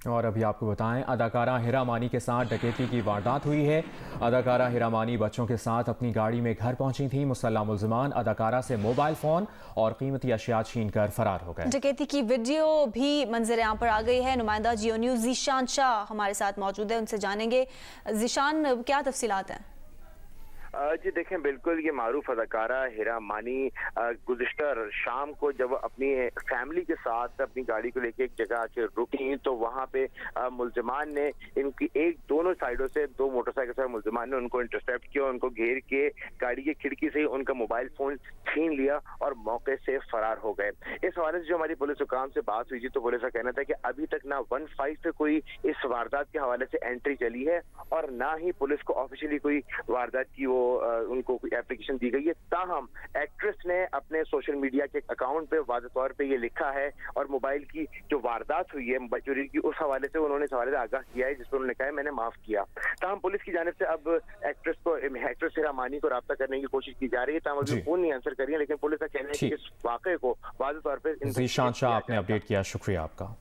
और अभी आपको बताएं, अदाकारा हिरा मानी के साथ डकैती की वारदात हुई है। अदाकारा हिरा मानी बच्चों के साथ अपनी गाड़ी में घर पहुंची थी। मुसल्लह मुल्जिमान अदाकारा से मोबाइल फ़ोन और कीमती अशिया छीन कर फरार हो गए। डकैती की वीडियो भी मंजर आम पर आ गई है। नुमाइंदा जियो न्यूज़ ज़ीशान शाह हमारे साथ मौजूद है, उनसे जानेंगे। ज़ीशान, क्या तफसीलात हैं? जी देखें, बिल्कुल ये मारूफ अदाकारा हिरा मानी गुज़िश्ता शाम को जब अपनी फैमिली के साथ अपनी गाड़ी को लेके एक जगह आके रुकी तो वहाँ पे मुल्जिमान ने इनकी दोनों साइडों से दो मोटरसाइकिल से मुल्जिमान ने उनको इंटरसेप्ट किया, उनको घेर के गाड़ी की खिड़की से ही उनका मोबाइल फोन छीन लिया और मौके से फरार हो गए। इस हवाले से जो हमारी पुलिस हुकाम से बात हुई थी तो पुलिस का कहना था कि अभी तक ना 15 पे कोई इस वारदात के हवाले से एंट्री चली है और ना ही पुलिस को ऑफिशियली कोई वारदात की उनको कोई एप्लीकेशन दी गई है। ताहम एक्ट्रेस ने अपने सोशल मीडिया के अकाउंट पे वाज़ेह तौर पे ये लिखा है और मोबाइल की जो वारदात हुई है चोरी की उस हवाले से उन्होंने इस हवाले से आगाह किया है, जिसमें उन्होंने कहा है मैंने माफ किया। ताहम पुलिस की जानिब से अब एक्ट्रेस हिरा मानी को राब्ता करने की कोशिश की जा रही है। ताहम अभी फोन नहीं आंसर कर रही है, लेकिन पुलिस का कहना है कि इस वाकये को वाज़ेह तौर पर ज़ीशान शाह आपने अपडेट किया, शुक्रिया आपका।